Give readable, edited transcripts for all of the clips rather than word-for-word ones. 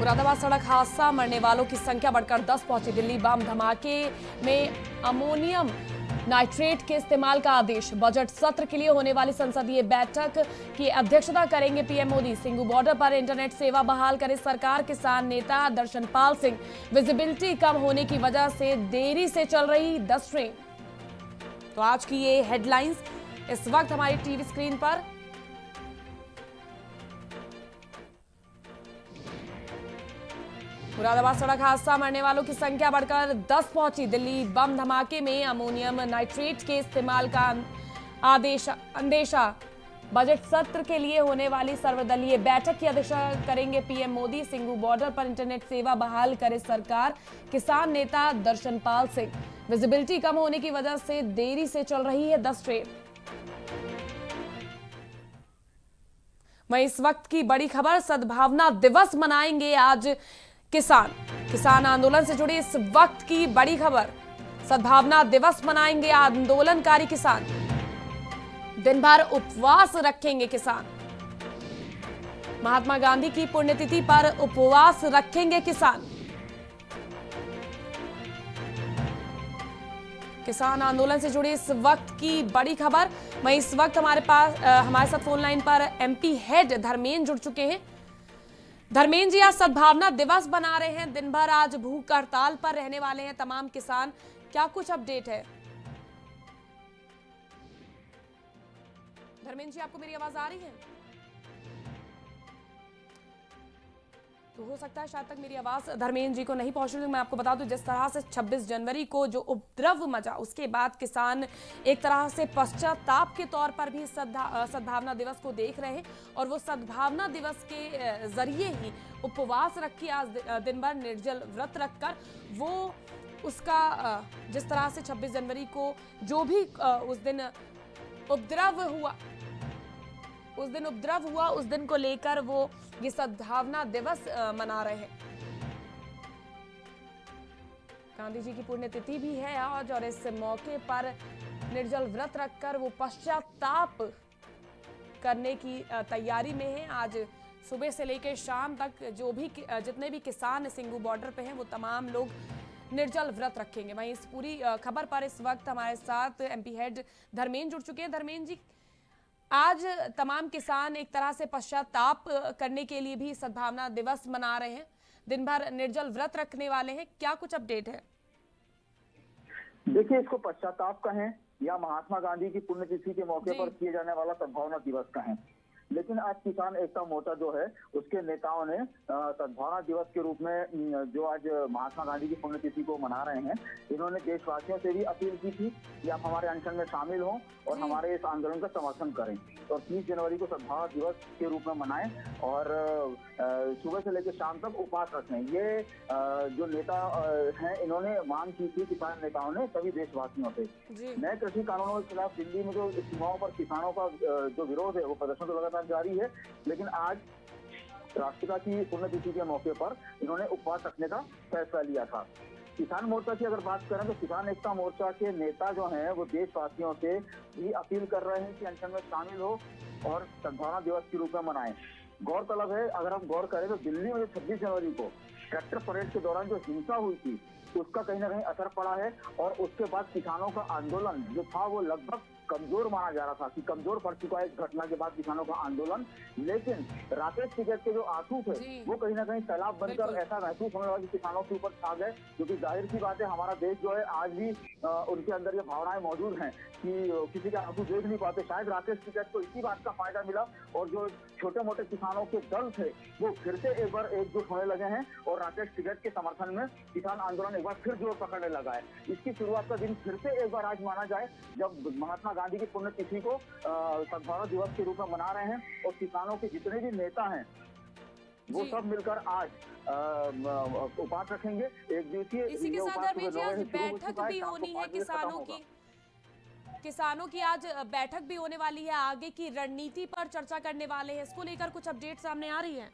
मुरादाबाद सड़क हादसा, मरने वालों की संख्या बढ़कर 10 पहुंची। दिल्ली बम धमाके में अमोनियम नाइट्रेट के इस्तेमाल का आदेश। बजट सत्र के लिए होने वाली संसदीय बैठक की अध्यक्षता करेंगे पीएम मोदी। सिंगू बॉर्डर पर इंटरनेट सेवा बहाल करे सरकार। किसान नेता दर्शनपाल सिंह, विजिबिलिटी कम होने की वजह से देरी से चल रही 10 ट्रेन। तो आज की ये हेडलाइंस इस वक्त हमारी टीवी स्क्रीन पर। मुरादाबाद सड़क हादसा, मरने वालों की संख्या बढ़कर 10 पहुंची। दिल्ली बम धमाके में अमोनियम नाइट्रेट के इस्तेमाल का अंदेशा। बजट सत्र के लिए होने वाली सर्वदलीय बैठक की अध्यक्षता करेंगे पीएम मोदी। सिंगू बॉर्डर पर इंटरनेट सेवा बहाल करे सरकार। किसान नेता दर्शनपाल सिंह, विजिबिलिटी कम होने की वजह से देरी से चल रही है 10 ट्रेन। वहीं इस वक्त की बड़ी खबर, सद्भावना दिवस मनाएंगे आज किसान आंदोलन से जुड़ी इस वक्त की बड़ी खबर। सद्भावना दिवस मनाएंगे आंदोलनकारी किसान। दिन भर उपवास रखेंगे किसान। महात्मा गांधी की पुण्यतिथि पर उपवास रखेंगे किसान आंदोलन से जुड़ी इस वक्त की बड़ी खबर। वहीं इस वक्त हमारे साथ फोन लाइन पर एमपी हेड धर्मेंद्र जुड़ चुके हैं। धर्मेंद्र जी, आज सद्भावना दिवस बना रहे हैं, दिन भर आज भूख हड़ताल पर रहने वाले हैं तमाम किसान, क्या कुछ अपडेट है? धर्मेंद्र जी, आपको मेरी आवाज आ रही है? तो हो सकता है शायद तक मेरी आवाज धर्मेंद्र जी को नहीं पहुंच रही। मैं आपको बता दूं, जिस तरह से 26 जनवरी को जो उपद्रव मचा, उसके बाद किसान एक तरह से पश्चाताप के तौर पर भी सद्भावना दिवस को देख रहे हैं और वो सद्भावना दिवस के जरिए ही उपवास रखी, आज दिन भर निर्जल व्रत रखकर वो उसका जिस तरह से 26 जनवरी को जो भी उस दिन उपद्रव हुआ उस दिन को लेकर वो ये सद्भावना दिवस मना रहे हैं। गांधी जी की पुण्यतिथि भी है आज और इस मौके पर निर्जल व्रत रखकर वो पश्चाताप करने की तैयारी में है। आज सुबह से लेकर शाम तक जितने भी किसान सिंगू बॉर्डर पे हैं वो तमाम लोग निर्जल व्रत रखेंगे। वहीं इस पूरी खबर पर इस वक्त हमारे साथ एमपी हेड धर्मेंद्र जुड़ चुके हैं। धर्मेंद्र जी, आज तमाम किसान एक तरह से पश्चाताप करने के लिए भी सद्भावना दिवस मना रहे हैं, दिन भर निर्जल व्रत रखने वाले हैं, क्या कुछ अपडेट है? देखिए, इसको पश्चाताप कहें या महात्मा गांधी की पुण्यतिथि के मौके पर किए जाने वाला सद्भावना दिवस कहें, लेकिन आज किसान एकता मोर्चा जो है उसके नेताओं ने सद्भावना दिवस के रूप में जो आज महात्मा गांधी की पुण्यतिथि को मना रहे हैं, इन्होंने देशवासियों से भी अपील की थी कि आप हमारे अनशन में शामिल हों और हमारे इस आंदोलन का समर्थन करें और 30 जनवरी को सद्भावना दिवस के रूप में मनाएं और सुबह से लेकर शाम तक उपवास रखें। ये जो नेता हैं, इन्होंने मांग की थी किसान नेताओं ने सभी देशवासियों से। नए कृषि कानूनों के खिलाफ दिल्ली में जो सीमाओं पर किसानों का जो विरोध है वो प्रदर्शन तो लगातार जारी है, लेकिन आज राष्ट्रपिता की पुण्यतिथि के मौके पर इन्होंने उपवास रखने का फैसला लिया था। किसान मोर्चा की अगर बात करें तो किसान एकता मोर्चा के नेता जो हैं वो देशवासियों से भी अपील कर रहे हैं कि अनशन में शामिल हो और सद्भावना दिवस के रूप में मनाएं। गौरतलब है, अगर हम गौर करें तो दिल्ली में 26 जनवरी को ट्रैक्टर परेड के दौरान जो हिंसा हुई थी उसका कहीं ना कहीं असर पड़ा है और उसके बाद किसानों का आंदोलन जो था वो लगभग कमजोर माना जा रहा था कि कमजोर पड़ चुका है इस घटना के बाद किसानों का आंदोलन। लेकिन राकेश टिकैत के जो आंसू थे वो कहीं ना कहीं सैलाब बनकर ऐसा महसूस होने लगा कि किसानों के ऊपर छा गए, क्योंकि जाहिर सी बात है हमारा देश जो है आज भी उनके अंदर ये भावनाएं मौजूद हैं कि किसी के आंसू देख नहीं पाते। शायद राकेश टिकैत को इसी बात का फायदा मिला और जो छोटे मोटे किसानों के दल थे वो फिर से एक बार एकजुट होने लगे हैं और राकेश टिकैत के समर्थन में किसान आंदोलन एक बार फिर जोर पकड़ने लगा है। इसकी शुरुआत का दिन फिर से एक बार आज माना जाए जब महात्मा गांधी की पुण्यतिथि को सद्भावना दिवस के रूप में मना रहे हैं और किसानों के जितने भी नेता हैं वो सब मिलकर आज उपवास रखेंगे। एक दिवसीय इसी के साथ धर्मेंद्र जी आज बैठक भी होनी है किसानों की आज बैठक भी होने वाली है, आगे की रणनीति पर चर्चा करने वाले हैं, इसको लेकर कुछ अपडेट सामने आ रही है?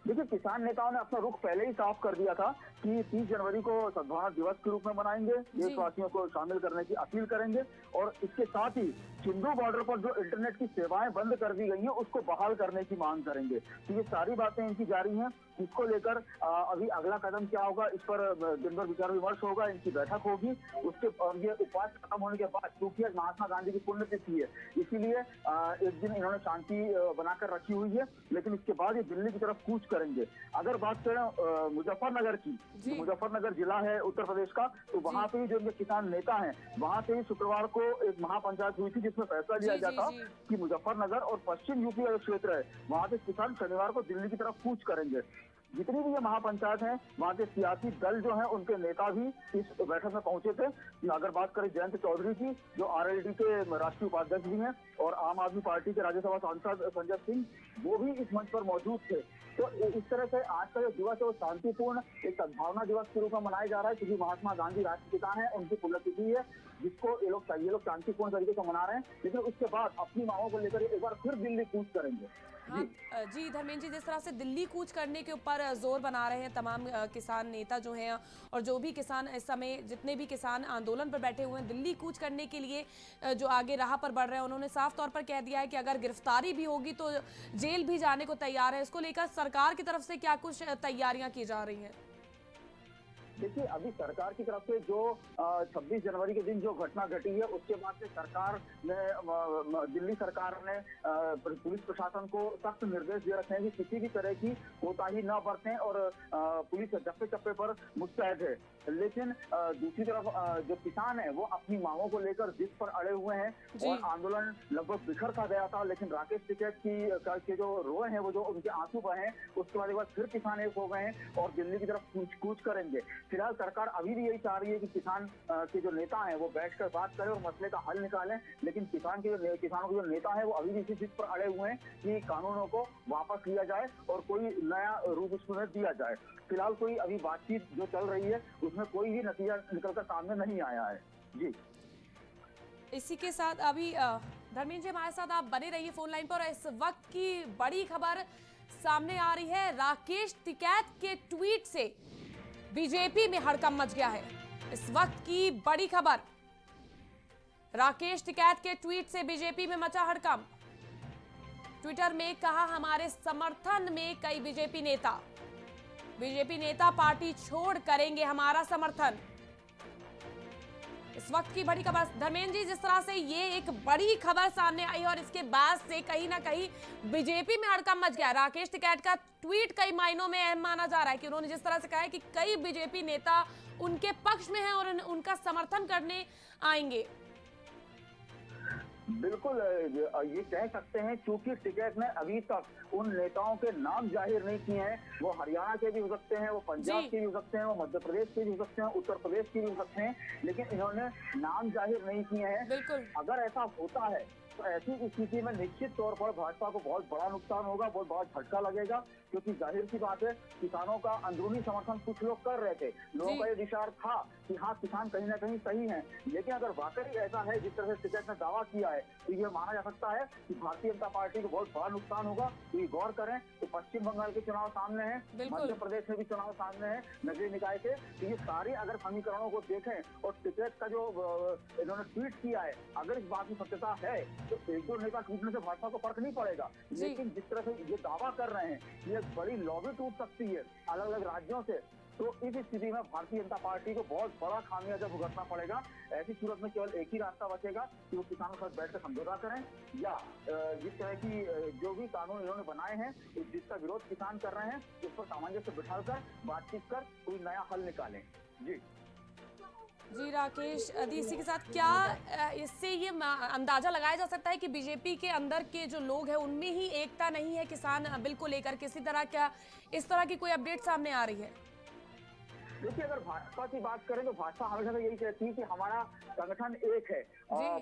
देखिए, किसान नेताओं ने अपना रुख पहले ही साफ कर दिया था कि 30 जनवरी को सद्भावना दिवस के रूप में मनाएंगे, देशवासियों को शामिल करने की अपील करेंगे और इसके साथ ही सिंधु बॉर्डर पर जो इंटरनेट की सेवाएं बंद कर दी गई हैं उसको बहाल करने की मांग करेंगे। तो ये सारी बातें इनकी जारी हैं। इसको लेकर अभी अगला कदम क्या होगा, इस पर दिन भर विचार विमर्श होगा, इनकी बैठक होगी। उसके ये उपवास खत्म होने के बाद, क्योंकि आज महात्मा गांधी की पुण्यतिथि है, इसीलिए एक दिन इन्होंने शांति बनाकर रखी हुई है, लेकिन इसके बाद ये दिल्ली की तरफ कूच करेंगे। अगर बात करें मुजफ्फरनगर की, तो मुजफ्फरनगर जिला है उत्तर प्रदेश का, तो वहाँ पे जो इनके किसान नेता हैं, वहाँ पे शुक्रवार को एक महापंचायत हुई थी जिसमें फैसला लिया गया था कि मुजफ्फरनगर और पश्चिम यूपी का जो क्षेत्र है, वहाँ के किसान शनिवार को दिल्ली की तरफ कूच करेंगे। जितनी भी ये महापंचायत है, वहाँ के सियासी दल जो हैं, उनके नेता भी इस बैठक में पहुंचे थे। अगर बात करें जयंत चौधरी की, जो आरएलडी के राष्ट्रीय उपाध्यक्ष भी हैं, और आम आदमी पार्टी के राज्यसभा सांसद संजय सिंह, वो भी इस मंच पर मौजूद थे। तो इस तरह से आज का जो दिवस है वो शांतिपूर्ण एक सद्भावना दिवस के रूप में मनाया जा रहा है, क्योंकि महात्मा गांधी राष्ट्रपिता हैं, उनकी पुण्यतिथि है, जिसको ये लोग शांतिपूर्ण तरीके से मना रहे हैं। लेकिन उसके बाद अपनी मांगों को लेकर एक बार फिर दिल्ली कूच करेंगे। हाँ जी धर्मेंद्र जी, जिस तरह से दिल्ली कूच करने के ऊपर जोर बना रहे हैं तमाम किसान नेता जो हैं, और जो भी किसान इस समय जितने भी किसान आंदोलन पर बैठे हुए हैं, दिल्ली कूच करने के लिए जो आगे राह पर बढ़ रहे हैं, उन्होंने साफ तौर पर कह दिया है कि अगर गिरफ्तारी भी होगी तो जेल भी जाने को तैयार है। इसको लेकर सरकार की तरफ से क्या कुछ तैयारियां की जा रही हैं? देखिए, अभी सरकार की तरफ से जो 26 जनवरी के दिन जो घटना घटी है, उसके बाद से सरकार ने, दिल्ली सरकार ने पुलिस प्रशासन को सख्त निर्देश दे रखे हैं कि किसी भी तरह की कोताही न बरतें, और पुलिस चप्पे चप्पे पर मुस्तैद है। लेकिन दूसरी तरफ जो किसान है वो अपनी मांगों को लेकर जिद पर अड़े हुए हैं, और आंदोलन लगभग बिखर सा गया था। लेकिन राकेश टिकैत के जो रोए हैं, वो जो उनके आंसू बहे हैं, उसके बाद एक बार फिर किसान एक हो गए हैं और दिल्ली की तरफ कूच करेंगे। फिलहाल सरकार अभी भी यही चाह रही है कि किसान के जो नेता हैं वो बैठकर बात करें और मसले का हल निकालें, लेकिन किसानों के जो नेता हैं वो अभी भी इसी जिद पर अड़े हुए हैं कि कानूनों को वापस लिया जाए और कोई नया रूप उसमें दिया जाए। फिलहाल कोई अभी बातचीत जो चल रही है उसमें कोई भी नतीजा निकलकर सामने नहीं आया है। जी, इसी के साथ अभी धर्मेंद्र जी हमारे साथ आप बने रहिए फोन लाइन पर। इस वक्त की बड़ी खबर सामने आ रही है, राकेश टिकैत के ट्वीट से बीजेपी में हड़कंप मच गया है। इस वक्त की बड़ी खबर, राकेश टिकैत के ट्वीट से बीजेपी में मचा हड़कंप। ट्विटर में कहा, हमारे समर्थन में कई बीजेपी नेता पार्टी छोड़ करेंगे हमारा समर्थन। इस वक्त की बड़ी खबर धर्मेंद्र जी, जिस तरह से ये एक बड़ी खबर सामने आई और इसके बाद से कहीं ना कहीं बीजेपी में हड़कंप मच गया। राकेश टिकैत का ट्वीट कई मायनों में अहम माना जा रहा है कि उन्होंने जिस तरह से कहा है कि कई बीजेपी नेता उनके पक्ष में हैं और उनका समर्थन करने आएंगे। बिल्कुल, ये कह सकते हैं, क्योंकि टिकैत ने अभी तक उन नेताओं के नाम जाहिर नहीं किए हैं। वो हरियाणा के भी हो सकते हैं, वो पंजाब के भी हो सकते हैं, वो मध्य प्रदेश के भी हो सकते हैं, उत्तर प्रदेश के भी हो सकते हैं, लेकिन इन्होंने नाम जाहिर नहीं किए हैं। अगर ऐसा होता है तो ऐसी स्थिति में निश्चित तौर पर भाजपा को बहुत बड़ा नुकसान होगा, बहुत बड़ा झटका लगेगा, क्योंकि जाहिर सी बात है किसानों का अंदरूनी समर्थन कुछ लोग कर रहे थे। लोगों का ये विचार था कि हाँ, किसान कहीं ना कहीं सही हैं, लेकिन अगर वाकई ऐसा है जिस तरह से टिकैत ने दावा किया है, तो ये माना जा सकता है कि भारतीय जनता पार्टी को बहुत बड़ा नुकसान होगा। तो ये गौर करें तो पश्चिम बंगाल के चुनाव सामने हैं, मध्य प्रदेश में भी चुनाव सामने है, नगरीय निकाय के। तो ये सारी अगर समीकरणों को देखें और टिकैत का जो इन्होंने ट्वीट किया है, अगर इस बात की सत्यता है तो एक दो नेता टूटने से भाजपा को फर्क नहीं पड़ेगा। लेकिन जिस तरह से ये दावा कर रहे हैं, ये बड़ी लॉबी टूट सकती है अलग अलग राज्यों से, तो इस स्थिति में भारतीय जनता पार्टी को बहुत बड़ा खामियाजा भुगतना पड़ेगा। ऐसी सूरत में केवल एक ही रास्ता बचेगा कि वो किसानों के साथ बैठकर समझौता करें, या जिस तरह की जो भी कानून इन्होंने बनाए हैं जिसका विरोध किसान कर रहे हैं, उस पर सामंजस्य बिठाकर बातचीत कर कोई नया हल निकालें। जी राकेश, इसी के साथ क्या इससे ये अंदाजा लगाया जा सकता है कि बीजेपी के अंदर के जो लोग हैं उनमें ही एकता नहीं है किसान बिल को लेकर? किसी तरह क्या इस तरह की कोई अपडेट सामने आ रही है? देखिए, अगर भाजपा की बात करें तो भाजपा हमेशा से यही कहती है कि हमारा संगठन एक है,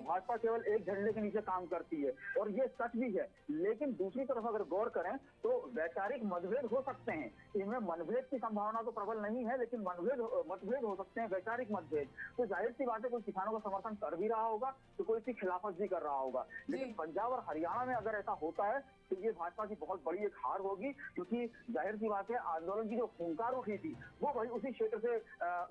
भाजपा केवल एक झंडे के नीचे काम करती है, और ये सच भी है। लेकिन दूसरी तरफ अगर गौर करें तो वैचारिक मतभेद हो सकते हैं, इनमें मनभेद की संभावना तो प्रबल नहीं है, लेकिन मतभेद हो सकते हैं, वैचारिक मतभेद। तो जाहिर सी बात है कोई किसानों का समर्थन कर भी रहा होगा तो कोई इसकी खिलाफत भी कर रहा होगा। लेकिन पंजाब और हरियाणा में अगर ऐसा होता है तो ये भाजपा की बहुत बड़ी एक हार होगी, क्योंकि जाहिर सी बात है आंदोलन की जो हुंकार उठी थी वो वही उसी क्षेत्र से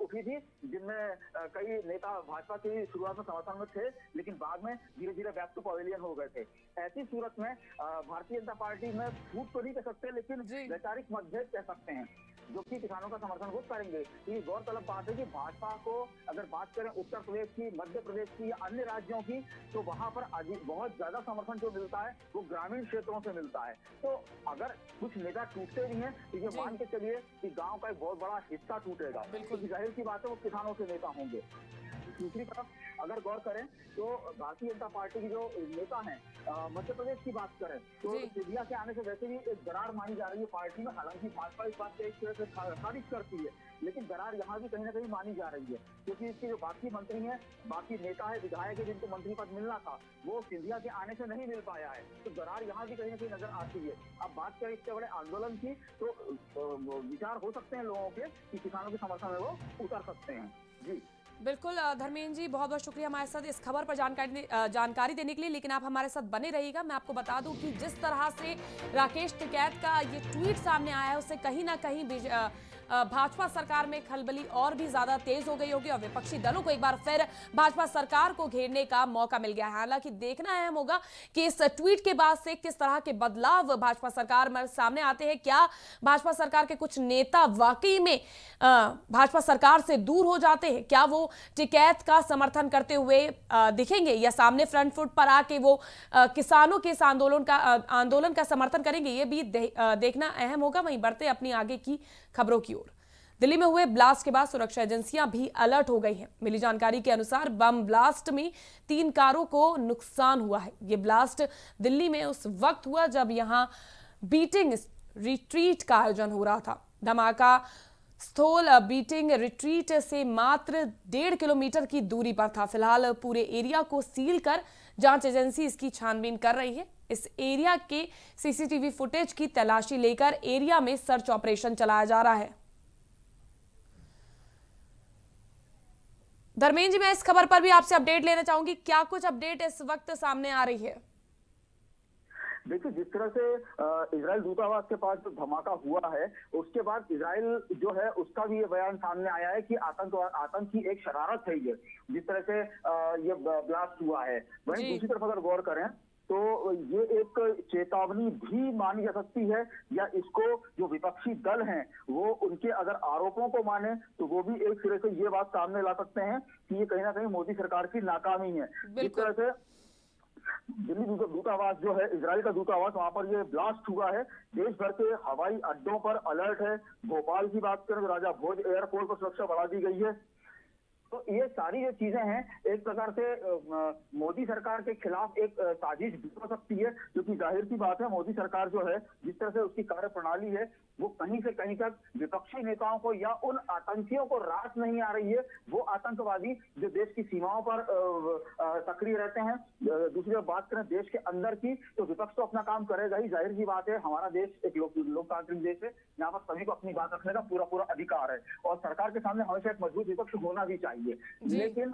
उठी थी जिनमें कई नेता भाजपा की शुरुआत में समर्थन में थे, लेकिन बाद में धीरे धीरे बैक टू पवेलियन हो गए थे। ऐसी सूरत में भारतीय जनता पार्टी में फूट तो नहीं कह सकते, लेकिन वैचारिक मतभेद कह सकते हैं, जो कि किसानों का समर्थन वो करेंगे। ये गौरतलब बात है कि भाजपा को अगर बात करें उत्तर प्रदेश की, मध्य प्रदेश की या अन्य राज्यों की, तो वहां पर बहुत ज्यादा समर्थन जो मिलता है वो ग्रामीण क्षेत्रों से मिलता है। तो अगर कुछ नेता टूटते भी हैं तो ये मान के चलिए कि गांव का एक बहुत बड़ा हिस्सा टूटेगा, क्योंकि जाहिर सी बात है वो किसानों से नेता होंगे। दूसरी तरफ अगर गौर करें तो भारतीय जनता पार्टी की जो नेता हैं, मध्य प्रदेश की बात करें तो सिंधिया के आने से वैसे भी एक दरार मानी जा रही है पार्टी में। हालांकि भाजपा इस बात को एक तरह से खारिज करती है, लेकिन दरार यहाँ भी कहीं ना कहीं मानी जा रही है, क्योंकि इसके जो बाकी मंत्री हैं, बाकी नेता है, विधायक है जिनको मंत्री पद मिलना था, वो सिंधिया के आने से नहीं मिल पाया है। तो दरार यहाँ भी कहीं ना कहीं नजर आती है। अब बात करें इससे बड़े आंदोलन की, तो विचार हो सकते हैं लोगों के कि किसानों के समर्थन में वो उतर सकते हैं। जी बिल्कुल धर्मेंद्र जी, बहुत बहुत शुक्रिया हमारे साथ इस खबर पर जानकारी देने के लिए। लेकिन आप हमारे साथ बने रहिएगा। मैं आपको बता दूं कि जिस तरह से राकेश टिकैत का ये ट्वीट सामने आया है, उससे कहीं ना कहीं भाजपा सरकार में खलबली और भी ज्यादा तेज हो गई होगी और विपक्षी दलों को एक बार फिर भाजपा सरकार को घेरने का मौका मिल गया है। हालांकि देखना अहम होगा कि इस ट्वीट के बाद से किस तरह के बदलाव भाजपा सरकार में सामने आते हैं। क्या भाजपा सरकार के कुछ नेता वाकई में भाजपा सरकार से दूर हो जाते हैं? क्या वो टिकैत का समर्थन करते हुए दिखेंगे, या सामने फ्रंट फुट पर आके वो किसानों के इस आंदोलन का समर्थन करेंगे? ये भी देखना अहम होगा। वहीं बढ़ते अपनी आगे की खबरों की ओर। दिल्ली में हुए ब्लास्ट के बाद सुरक्षा एजेंसियां भी अलर्ट हो गई हैं। मिली जानकारी के अनुसार बम ब्लास्ट में 3 कारों को नुकसान हुआ है। ये ब्लास्ट दिल्ली में उस वक्त हुआ जब यहां बीटिंग रिट्रीट का आयोजन हो रहा था। धमाका स्थल बीटिंग रिट्रीट से मात्र 1.5 किलोमीटर की दूरी पर था। फिलहाल पूरे एरिया को सील कर जांच एजेंसी इसकी छानबीन कर रही है। इस एरिया के सीसीटीवी फुटेज की तलाशी लेकर एरिया में सर्च ऑपरेशन चलाया जा रहा है। धर्मेंद्र जी, मैं इस खबर पर भी आपसे अपडेट लेना चाहूंगी। क्या कुछ अपडेट इस वक्त सामने आ रही है? देखिए, जिस तरह से इजराइल दूतावास के पास जो धमाका हुआ है, उसके बाद इजराइल जो है उसका भी ये बयान सामने आया है कि आतंक की एक शरारत है ये, जिस तरह से ये ब्लास्ट हुआ है। वहीं दूसरी तरफ अगर गौर करें तो ये एक चेतावनी भी मानी जा सकती है, या इसको जो विपक्षी दल हैं वो उनके अगर आरोपों को माने तो वो भी एक सिरे से ये बात सामने ला सकते हैं कि ये कहीं ना कहीं मोदी सरकार की नाकामी है। जिस तरह से दिल्ली दूतावास जो है, इजराइल का दूतावास, वहां पर ये ब्लास्ट हुआ है। देश भर के हवाई अड्डों पर अलर्ट है। भोपाल की बात करें तो राजा भोज एयरपोर्ट पर सुरक्षा बढ़ा दी गई है। तो ये सारी जो चीजें हैं एक प्रकार से मोदी सरकार के खिलाफ एक साजिश भी हो सकती है, क्योंकि जाहिर सी बात है मोदी सरकार जो है, जिस तरह से उसकी कार्य प्रणाली है, वो कहीं से कहीं तक विपक्षी नेताओं को या उन आतंकियों को रास नहीं आ रही है। वो आतंकवादी जो देश की सीमाओं पर सक्रिय रहते हैं। दूसरी बात करें देश के अंदर की, तो विपक्ष तो अपना काम करेगा ही। जाहिर सी बात है हमारा देश एक लोकतांत्रिक देश है, यहाँ पर सभी को अपनी बात रखने का पूरा अधिकार है, और सरकार के सामने हमेशा एक मजबूत विपक्ष होना भी चाहिए। लेकिन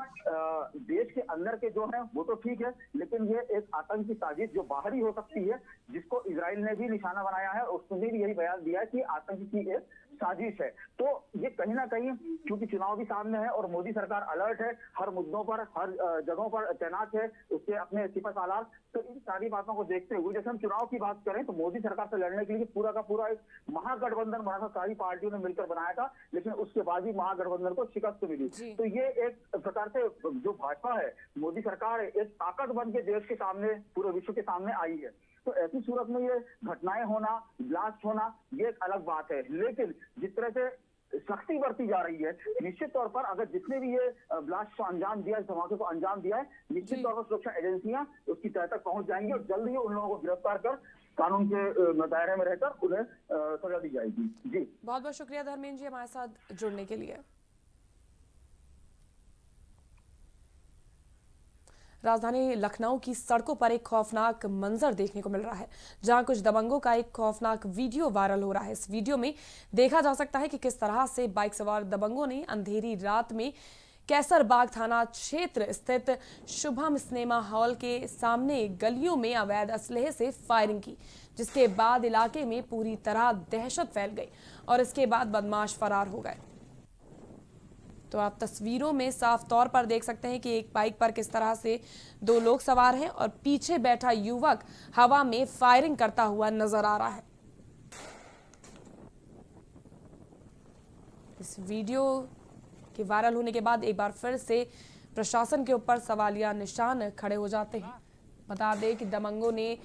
देश के अंदर के जो है वो तो ठीक है, लेकिन ये एक आतंक की साजिश जो बाहरी हो सकती है, जिसको इजराइल ने भी निशाना बनाया है, उसने भी यही बयान दिया है कि आतंक की एक साजिश है। तो ये कहीं ना कहीं, क्योंकि चुनाव भी सामने है और मोदी सरकार अलर्ट है, हर मुद्दों पर, हर जगहों पर तैनात है, उसके अपने सिपह सालार। तो इन सारी बातों को देखते हुए जैसे हम चुनाव की बात करें तो मोदी सरकार से लड़ने के लिए पूरा का पूरा एक महागठबंधन बना था, सारी पार्टियों ने मिलकर बनाया था, लेकिन उसके बाद भी महागठबंधन को शिकस्त मिली। तो ये एक प्रकार से जो भाजपा है, मोदी सरकार है, एक ताकत बन के देश के सामने, पूरे विश्व के सामने आई है। तो ऐसी सूरत में ये घटनाएं होना, ब्लास्ट होना, ये एक अलग बात है। लेकिन जिस तरह से सख्ती बरती जा रही है, निश्चित तौर पर अगर जिसने भी ये ब्लास्ट को अंजाम दिया, इस धमाके को अंजाम दिया है, निश्चित तौर पर सुरक्षा एजेंसियां उसकी तह तक पहुंच जाएंगी और जल्द ही उन लोगों को गिरफ्तार कर कानून के दायरे में रहकर उन्हें सजा दी जाएगी। जी, बहुत बहुत शुक्रिया धर्मेंद्र जी हमारे साथ जुड़ने के लिए। राजधानी लखनऊ की सड़कों पर एक खौफनाक मंजर देखने को मिल रहा है, जहां कुछ दबंगों का एक खौफनाक वीडियो वायरल हो रहा है। इस वीडियो में देखा जा सकता है कि किस तरह से बाइक सवार दबंगों ने अंधेरी रात में कैसरबाग थाना क्षेत्र स्थित शुभम सिनेमा हॉल के सामने गलियों में अवैध असलहे से फायरिंग की, जिसके बाद इलाके में पूरी तरह दहशत फैल गई और इसके बाद बदमाश फरार हो गए। तो आप तस्वीरों में साफ तौर पर देख सकते हैं कि एक बाइक पर किस तरह से दो लोग सवार हैं और पीछे बैठा युवक हवा में फायरिंग करता हुआ नजर आ रहा है। इस वीडियो के वायरल होने के बाद एक बार फिर से प्रशासन के ऊपर सवालिया निशान खड़े हो जाते हैं। बता दें कि दबंगों ने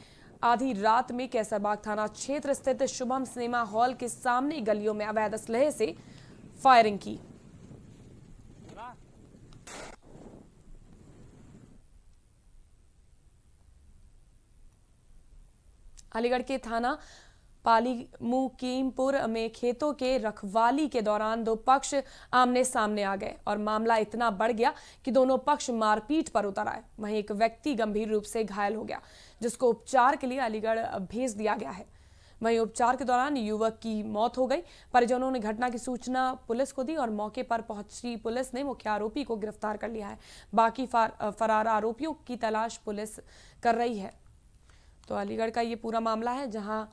आधी रात में कैसरबाग थाना क्षेत्र स्थित शुभम सिनेमा हॉल के सामने गलियों में अवैध असलहे से फायरिंग की। अलीगढ़ के थाना पालीमुकीमपुर में खेतों के रखवाली के दौरान दो पक्ष आमने सामने आ गए और मामला इतना बढ़ गया कि दोनों पक्ष मारपीट पर उतर आए। वहीं एक व्यक्ति गंभीर रूप से घायल हो गया, जिसको उपचार के लिए अलीगढ़ भेज दिया गया है। वहीं उपचार के दौरान युवक की मौत हो गई। परिजनों ने घटना की सूचना पुलिस को दी और मौके पर पहुंची पुलिस ने मुख्य आरोपी को गिरफ्तार कर लिया है। बाकी फरार आरोपियों की तलाश पुलिस कर रही है। तो अलीगढ़ का ये पूरा मामला है जहां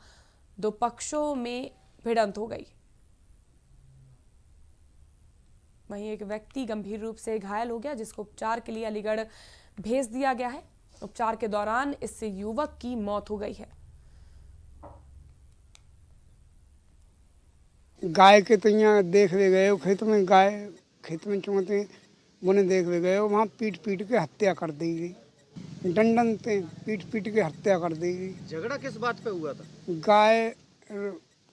दो पक्षों में भिड़ंत हो गई। वहीं एक व्यक्ति गंभीर रूप से घायल हो गया, जिसको उपचार के लिए अलीगढ़ भेज दिया गया है। उपचार के दौरान इस युवक की मौत हो गई है। गाय के तो यहाँ देख ले गए खेत में, गाय खेत में चुनते उन्हें देख ले गए, वहाँ पीट पीट के हत्या कर दी गई। डंडन से पीट पीट के हत्या कर दी गई। झगड़ा किस बात पे हुआ था? गाय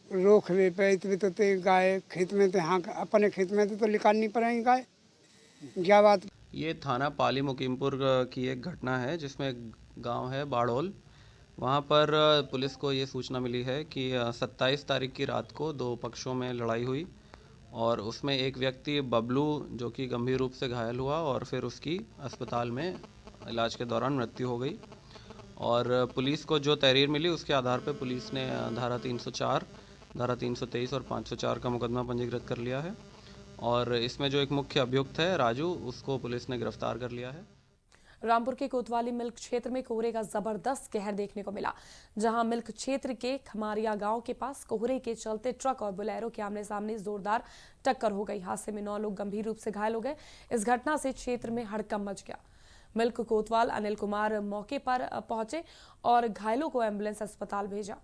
रोक ले पे तो गाय खेत में थे, हाँ अपने खेत में थे तो निकालनी पड़ेगी गाय। क्या बात? ये थाना पाली मुकीमपुर की एक घटना है जिसमें गांव है बाड़ोल। वहां पर पुलिस को ये सूचना मिली है कि 27 तारीख की रात को दो पक्षों में लड़ाई हुई और उसमें एक व्यक्ति बबलू जो कि गंभीर रूप से घायल हुआ और फिर उसकी अस्पताल में इलाज के दौरान मृत्यु हो गई। और पुलिस को जो तहरीर मिली उसके आधार पर पुलिस ने धारा 304, धारा 323 और 504 का मुकदमा पंजीकृत कर लिया है और इसमें जो एक मुख्य अभियुक्त है राजू, उसको पुलिस ने गिरफ्तार कर लिया है। रामपुर के कोतवाली मिल्क क्षेत्र में कोहरे का जबरदस्त कहर देखने को मिला, जहां मिल्क क्षेत्र के खमारिया गांव के पास कोहरे के चलते ट्रक और बोलेरो के आमने सामने जोरदार टक्कर हो गई। हादसे में 9 लोग गंभीर रूप से घायल हो गए। इस घटना से क्षेत्र में हड़कंप मच गया। मिल्क कोतवाल अनिल कुमार मौके पर पहुंचे और घायलों को एम्बुलेंस अस्पताल भेजा,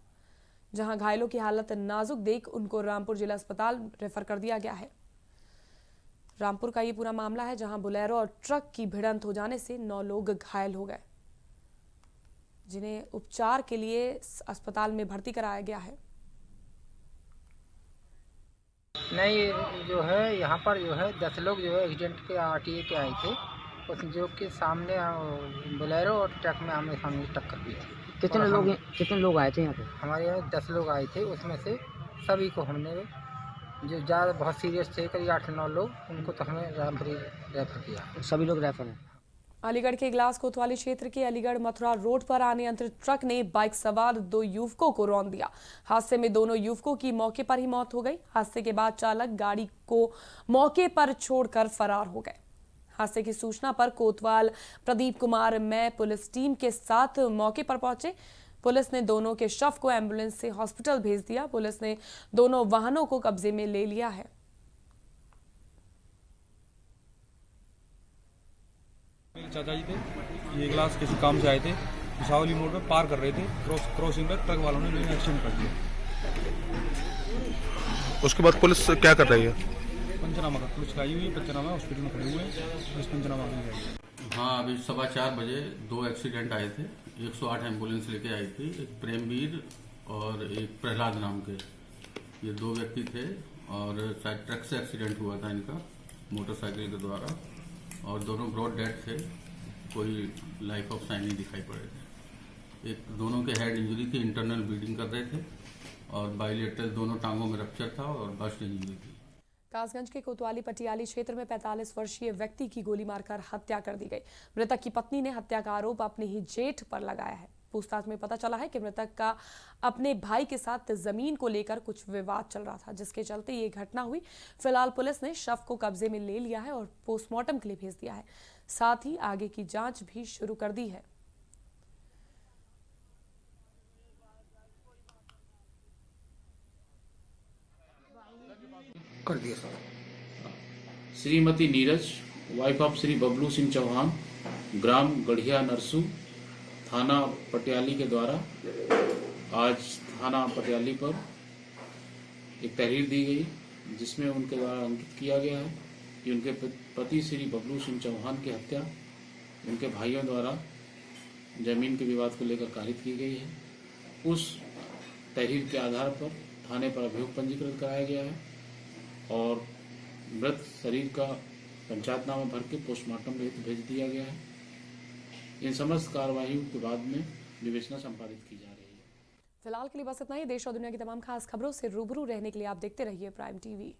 जहां घायलों की हालत नाजुक देख उनको रामपुर जिला अस्पताल रेफर कर दिया गया है। रामपुर का ये पूरा मामला है जहां बोलेरो और ट्रक की भिड़ंत हो जाने से 9 लोग घायल हो गए, जिन्हें उपचार के लिए अस्पताल में भर्ती कराया गया है। नहीं, जो है यहाँ पर जो है 10 लोग जो है एक्सीडेंट के आरटीए के आए थे, उस जो के सामने बोलेरो और ट्रक में आमने सामने टक्कर हुई थी। कितने लोग आए थे यहाँ पे? हमारे यहाँ 10 लोग आए थे, उसमें से सभी को हमने जो ज़्यादा बहुत सीरियस थे करीब 8-9 लोग, उनको तो हमने रामपुर रेफर किया। सभी लोग रेफर हैं। अलीगढ़ के इगलास कोतवाली क्षेत्र के अलीगढ़ मथुरा रोड पर अनियंत्रित ट्रक ने बाइक सवार 2 युवकों को रौंद दिया। हादसे में दोनों युवकों की मौके पर ही मौत हो गई। हादसे के बाद चालक गाड़ी को मौके पर छोड़कर फरार हो गए। हादसे की सूचना पर कोतवाल प्रदीप कुमार मैं पुलिस टीम के साथ मौके पर पहुंचे। पुलिस ने दोनों के शव को एम्बुलेंस से हॉस्पिटल भेज दिया। पुलिस ने दोनों वाहनों को कब्जे में ले लिया है। मेरे चाचा जी थे, ये इगलास किसी काम से आए थे, भुसावली मोड़ पे पार कर रहे थे, क्रॉसिंग पर ट्रक वालों ने एक्सीडेंट कर दिया। उसके बाद पुलिस क्या कर रही है? पंचनामा का पुलिस आई हुई है, पंचनामा हॉस्पिटल में खड़े हुए हैं, पुलिस पंचनामा कर रही है। हाँ, अभी 4:15 बजे 2 एक्सीडेंट आए थे। 108 एम्बुलेंस लेके आई थी। एक प्रेमवीर और एक प्रहलाद नाम के, ये 2 व्यक्ति थे और शायद ट्रक से एक्सीडेंट हुआ था इनका मोटरसाइकिल के द्वारा और दोनों ब्रॉड डेड थे, कोई लाइफ ऑफ साइन नहीं दिखाई पड़े थे। एक दोनों के हेड इंजरी थी, इंटरनल ब्लीडिंग कर रहे थे और बाइलेटरल दोनों टांगों में रप्चर था और बस्ट इंजरी थी। कासगंज के कोतवाली पटियाली क्षेत्र में 45 वर्षीय व्यक्ति की गोली मारकर हत्या कर दी गई। मृतक की पत्नी ने हत्या का आरोप अपने ही जेठ पर लगाया है। पूछताछ में पता चला है कि मृतक का अपने भाई के साथ जमीन को लेकर कुछ विवाद चल रहा था, जिसके चलते ये घटना हुई। फिलहाल पुलिस ने शव को कब्जे में ले लिया है और पोस्टमार्टम के लिए भेज दिया है। साथ ही आगे की जांच भी शुरू कर दी है। कर दिया sir. Shrimati Neeraj, wife of Shri Bablu Singh Chauhan, ग्राम गढ़िया नरसू, थाना पटियाली के द्वारा आज थाना पटियाली पर एक तहरीर दी गई, जिसमें उनके द्वारा अंकित किया गया है कि उनके पति श्री बबलू सिंह चौहान की हत्या उनके भाइयों द्वारा जमीन के विवाद को लेकर कारित की गई है। उस तहरीर के आधार पर थाने पर अभियोग पंजीकृत कराया गया है और मृत शरीर का पंचायतनामा भर के पोस्टमार्टम हेतु भेज दिया गया है। इन समस्त कार्रवाइयों के बाद में विवेचना संपादित की जा रही है। फिलहाल के लिए बस इतना ही। देश और दुनिया की तमाम खास खबरों से रूबरू रहने के लिए आप देखते रहिए प्राइम टीवी।